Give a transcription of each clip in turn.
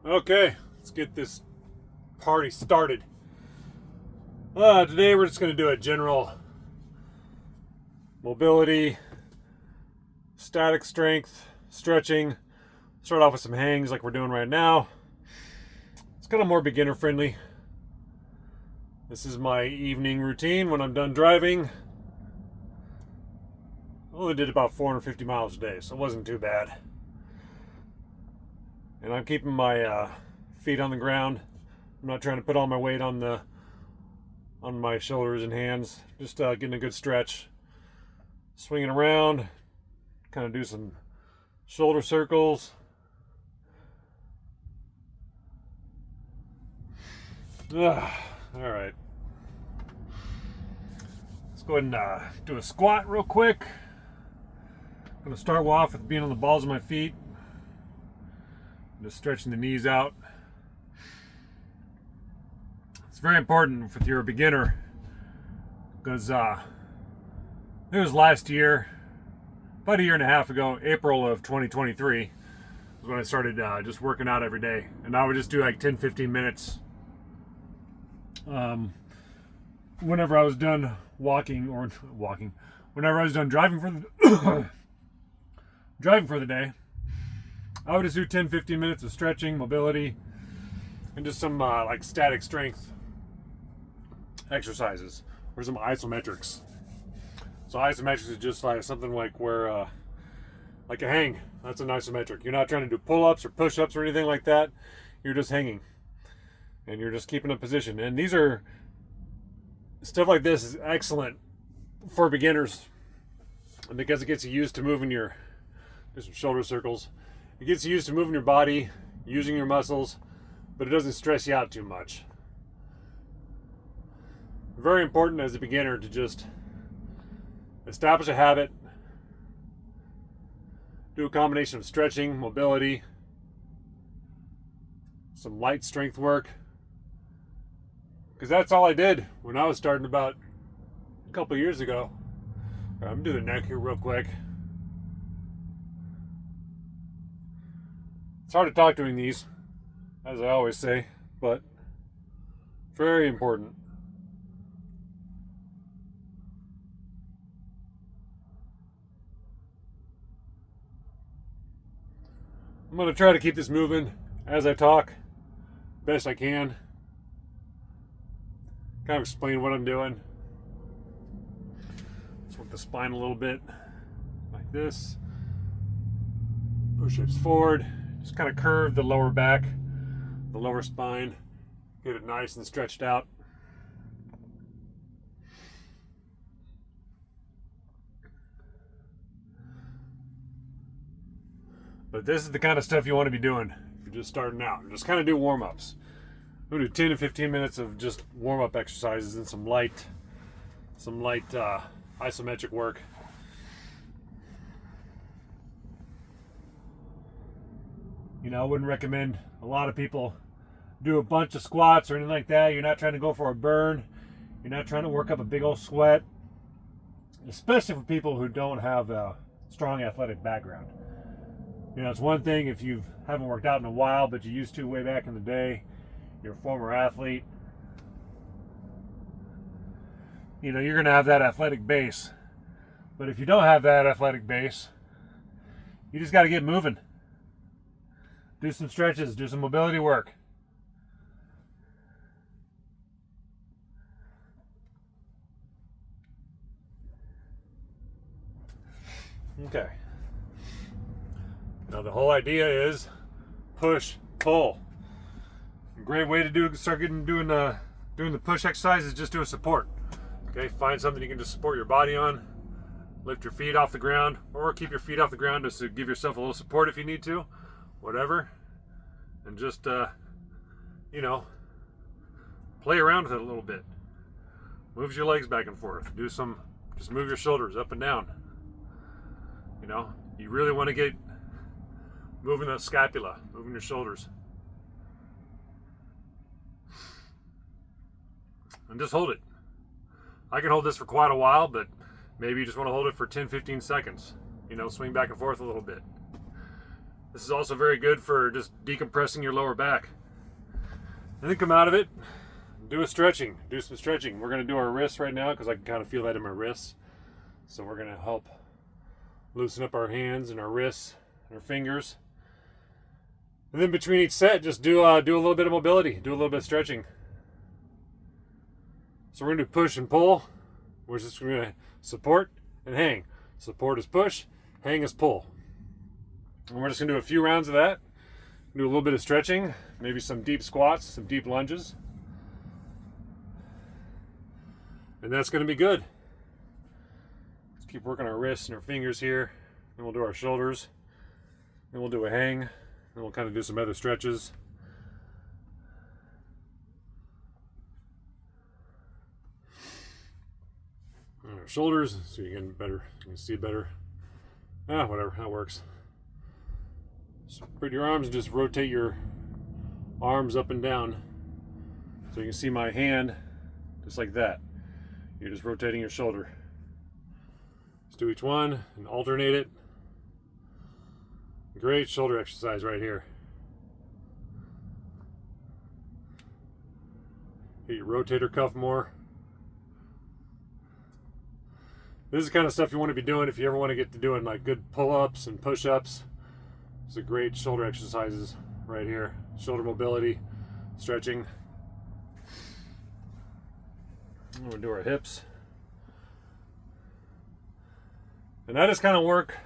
Okay, let's get this party started. Today we're just going to do a general mobility, static strength, stretching. Start off with some hangs like we're doing right now. It's kind of more beginner friendly. This is my evening routine when I'm done driving. I only did about 450 miles a day, so it wasn't too bad. And I'm keeping my feet on the ground. I'm not trying to put all my weight on my shoulders and hands. Just getting a good stretch. Swinging around. Kind of do some shoulder circles. All right. Let's go ahead and do a squat real quick. I'm going to start off with being on the balls of my feet. Just stretching the knees out. It's very important if you're a beginner because it was last year, about a year and a half ago, April of 2023, was when I started just working out every day. And I would just do like 10-15 minutes whenever I was done whenever I was done driving for the day. I would just do 10-15 minutes of stretching, mobility, and just some like static strength exercises or some isometrics. So isometrics is just like something like where like a hang. That's an isometric. You're not trying to do pull-ups or push-ups or anything like that. You're just hanging. And you're just keeping a position. And these are stuff like this is excellent for beginners because it gets you used to moving do some shoulder circles. It gets you used to moving your body, using your muscles, but it doesn't stress you out too much. Very important as a beginner to just establish a habit, do a combination of stretching, mobility, some light strength work, because that's all I did when I was starting about a couple years ago. I'm doing the neck here real quick. It's hard to talk doing these, as I always say, but very important. I'm going to try to keep this moving as I talk, best I can. Kind of explain what I'm doing. Just with the spine a little bit, like this. Push hips forward. Just kind of curve the lower back, the lower spine, get it nice and stretched out. But this is the kind of stuff you want to be doing if you're just starting out. Just kind of do warm-ups. We'll do 10 to 15 minutes of just warm-up exercises and some light isometric work. You know, I wouldn't recommend a lot of people do a bunch of squats or anything like that. You're not trying to go for a burn. You're not trying to work up a big old sweat. Especially for people who don't have a strong athletic background. You know, it's one thing if you haven't worked out in a while, but you used to way back in the day. You're a former athlete. You know, you're going to have that athletic base. But if you don't have that athletic base, you just got to get moving. Do some stretches, do some mobility work. Okay. Now the whole idea is push, pull. A great way to doing the push exercise is just do a support. Okay, find something you can just support your body on. Lift your feet off the ground, or keep your feet off the ground just to give yourself a little support if you need to. Whatever, and just you know, play around with it a little bit. Move your legs back and forth. Just move your shoulders up and down. You know, you really want to get moving the scapula, moving your shoulders, and just hold it. I can hold this for quite a while, but maybe you just want to hold it for 10-15 seconds. You know, swing back and forth a little bit. This is also very good for just decompressing your lower back. And then come out of it, do some stretching. We're going to do our wrists right now because I can kind of feel that in my wrists. So we're going to help loosen up our hands and our wrists and our fingers. And then between each set, just do a little bit of mobility, do a little bit of stretching. So we're going to do push and pull. We're just going to support and hang. Support is push, hang is pull. And we're just going to do a few rounds of that. Do a little bit of stretching, maybe some deep squats, some deep lunges. And that's going to be good. Let's keep working our wrists and our fingers here. Then we'll do our shoulders. Then we'll do a hang. Then we'll kind of do some other stretches. And our shoulders, so you can see better. Whatever, that works. Spread your arms and just rotate your arms up and down. So you can see my hand, just like that. You're just rotating your shoulder. Let's do each one and alternate it. Great shoulder exercise right here. Hit your rotator cuff more. This is the kind of stuff you want to be doing if you ever want to get to doing like good pull-ups and push-ups. It's a great shoulder exercises right here. Shoulder mobility, stretching. And we'll do our hips. And that is kind of work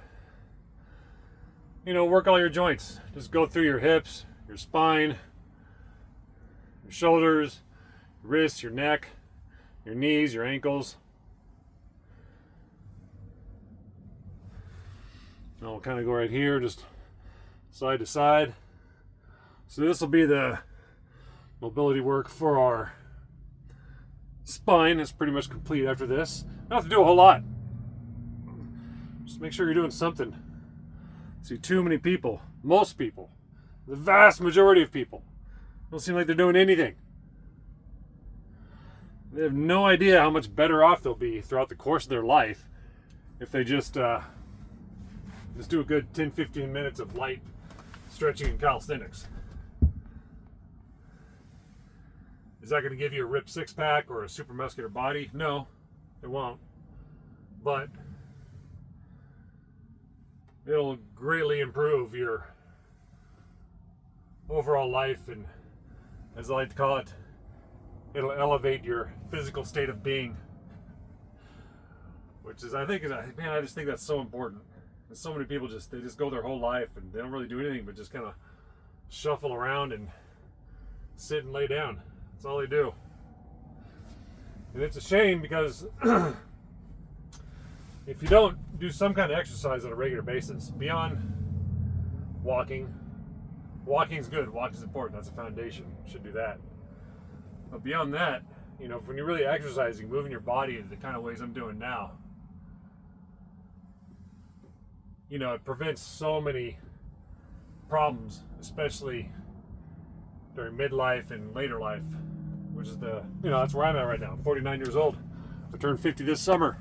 all your joints. Just go through your hips, your spine, your shoulders, your wrists, your neck, your knees, your ankles. And we'll kind of go right here, just side to side. So this will be the mobility work for our spine. It's pretty much complete after this. Don't have to do a whole lot. Just make sure you're doing something. See too many people, most people, the vast majority of people don't seem like they're doing anything. They have no idea how much better off they'll be throughout the course of their life if they just do a good 10-15 minutes of light stretching and calisthenics. Is that going to give you a ripped six-pack or a super muscular body? No, it won't. But it'll greatly improve your overall life, and as I like to call it, it'll elevate your physical state of being. Which is, I just think that's so important. And so many people they just go their whole life and they don't really do anything but just kind of shuffle around and sit and lay down. That's all they do. And it's a shame because if you don't do some kind of exercise on a regular basis, beyond walking's good. Walking's important. That's a foundation. You should do that. But beyond that, when you're really exercising, moving your body in the kind of ways I'm doing now, it prevents so many problems, especially during midlife and later life, which is that's where I'm at right now. I'm 49 years old. I turned 50 this summer.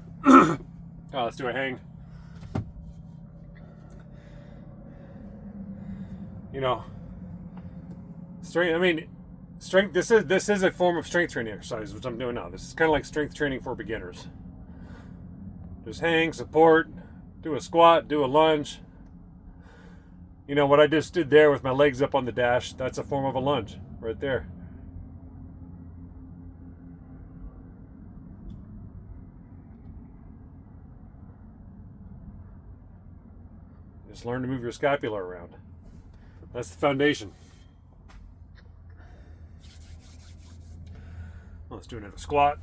Let's do a hang. Strength. This is a form of strength training exercise, which I'm doing now. This is kind of like strength training for beginners. Just hang, support, do a squat, do a lunge. What I just did there with my legs up on the dash, that's a form of a lunge right there. Just learn to move your scapula around. That's the foundation. Let's do another squat.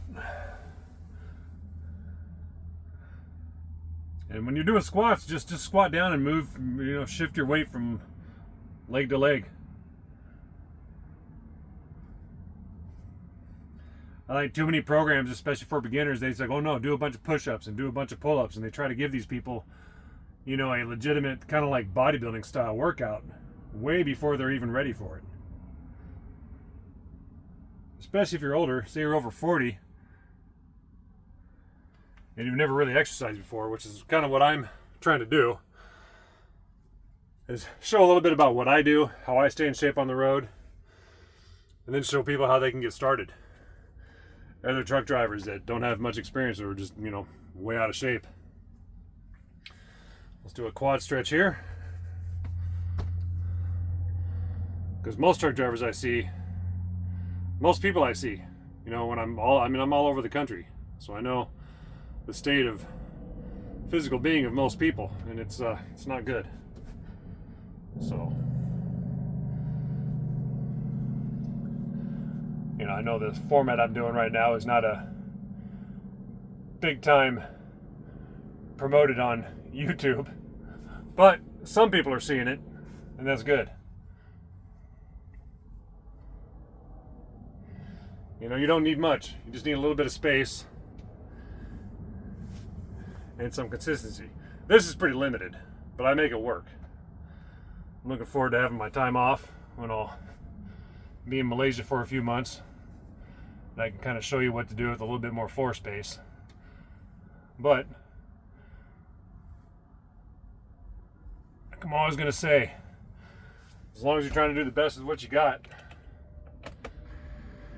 And when you're doing squats, just squat down and move, shift your weight from leg to leg. I like too many programs, especially for beginners, they say, oh no, do a bunch of push-ups and do a bunch of pull-ups, and they try to give these people, a legitimate kind of like bodybuilding style workout way before they're even ready for it. Especially if you're older, say you're over 40, and you've never really exercised before, which is kind of what I'm trying to do. is show a little bit about what I do, how I stay in shape on the road, and then show people how they can get started. Other truck drivers that don't have much experience or are just, way out of shape. Let's do a quad stretch here. Because most truck drivers I see, most people I see, when I'm all over the country, so I know the state of physical being of most people, and it's not good. So, I know the format I'm doing right now is not a big time promoted on YouTube, but some people are seeing it, and that's good. You don't need much. You just need a little bit of space and some consistency. This is pretty limited, but I make it work. I'm looking forward to having my time off when I'll be in Malaysia for a few months. And I can kind of show you what to do with a little bit more floor space. But like I'm always going to say, as long as you're trying to do the best with what you got,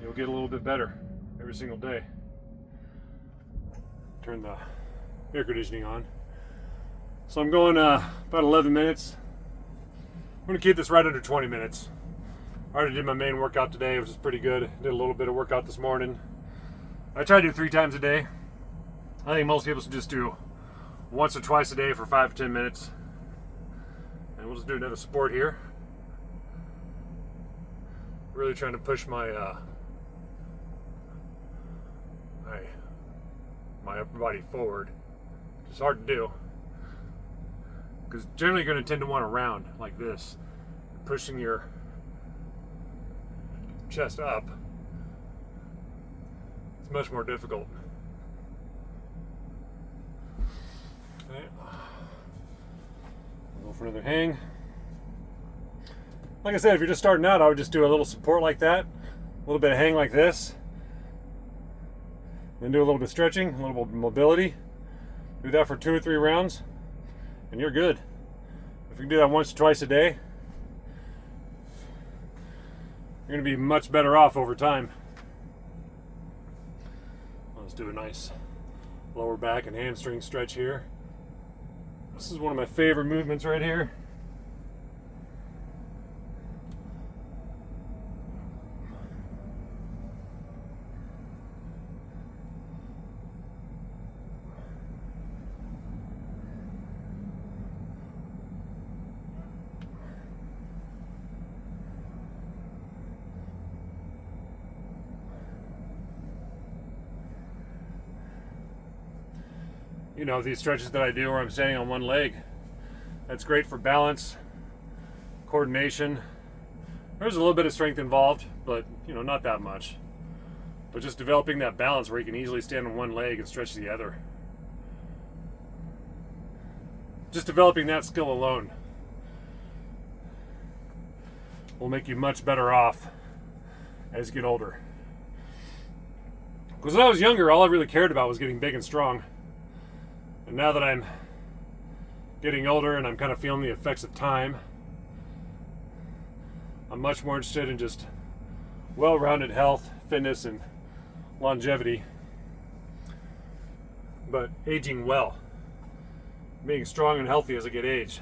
you'll get a little bit better every single day. Turn the air conditioning on. So I'm going about 11 minutes. I'm going to keep this right under 20 minutes. I already did my main workout today, which is pretty good. Did a little bit of workout this morning. I try to do 3 times a day. I think most people should just do once or twice a day for 5 to 10 minutes. And we'll just do another support here. Really trying to push my my upper body forward. It's hard to do because generally you're going to tend to want to round like this, pushing your chest up. It's much more difficult. Okay. Go for another hang. Like I said, if you're just starting out, I would just do a little support like that, a little bit of hang like this, then do a little bit of stretching, a little bit of mobility. Do that for 2 or 3 rounds, and you're good. If you can do that once or twice a day, you're going to be much better off over time. Let's do a nice lower back and hamstring stretch here. This is one of my favorite movements right here. These stretches that I do where I'm standing on one leg, that's great for balance, coordination. There's a little bit of strength involved, but not that much. But just developing that balance where you can easily stand on one leg and stretch the other. Just developing that skill alone will make you much better off as you get older. Because when I was younger, all I really cared about was getting big and strong. And now that I'm getting older and I'm kind of feeling the effects of time, I'm much more interested in just well-rounded health, fitness, and longevity. But aging well. Being strong and healthy as I get age.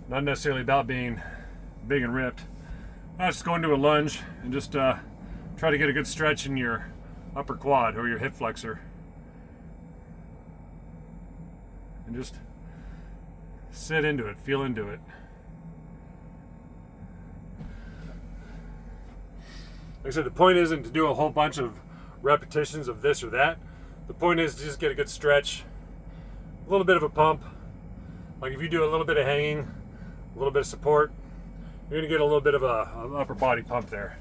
Not necessarily about being big and ripped. I just go into a lunge and just try to get a good stretch in your upper quad or your hip flexor. And just sit into it, feel into it. Like I said, the point isn't to do a whole bunch of repetitions of this or that. The point is to just get a good stretch, a little bit of a pump. Like if you do a little bit of hanging, a little bit of support, you're going to get a little bit of an upper body pump there.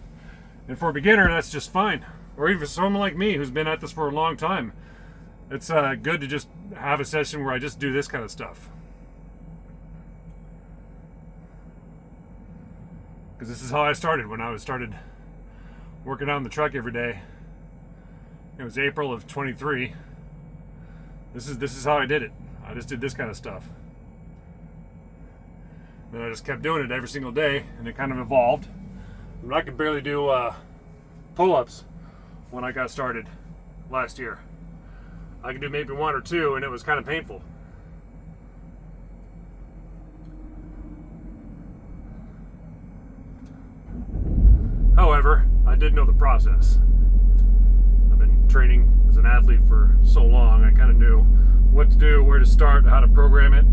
And for a beginner, that's just fine. Or even someone like me who's been at this for a long time, it's good to just have a session where I just do this kind of stuff. Because this is how I started when I started working out in the truck every day. It was April of 23. This is how I did it. I just did this kind of stuff. And I just kept doing it every single day, and it kind of evolved. I mean, I could barely do pull-ups when I got started last year. I could do maybe 1 or 2, and it was kind of painful. However, I did know the process. I've been training as an athlete for so long, I kind of knew what to do, where to start, how to program it.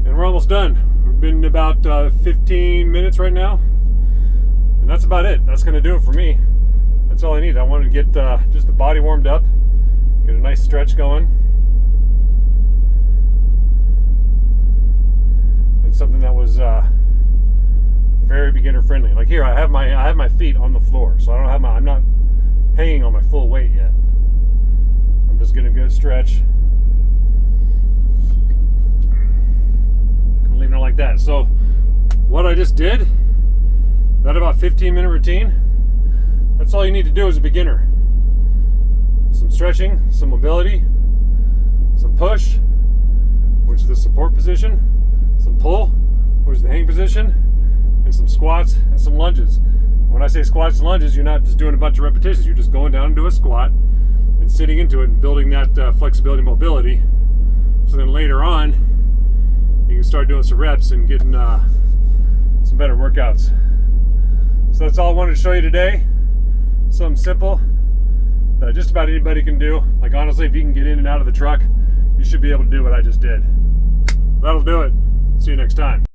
And we're almost done. We've been about 15 minutes right now. And that's about it. That's going to do it for me. That's all I need. I wanted to get just the body warmed up, get a nice stretch going. Something that was very beginner friendly. Like here, I have my feet on the floor, so I'm not hanging on my full weight yet. I'm just getting a good stretch and leaving it like that. So what I just did, that about 15-minute routine, that's all you need to do as a beginner. Some stretching, some mobility, some push, which is the support position, some pull, which is the hang position, and some squats and some lunges. When I say squats and lunges, you're not just doing a bunch of repetitions. You're just going down into a squat and sitting into it and building that flexibility and mobility. So then later on, you can start doing some reps and getting some better workouts. So that's all I wanted to show you today. Something simple that just about anybody can do. Like honestly, if you can get in and out of the truck, you should be able to do what I just did. That'll do it. See you next time.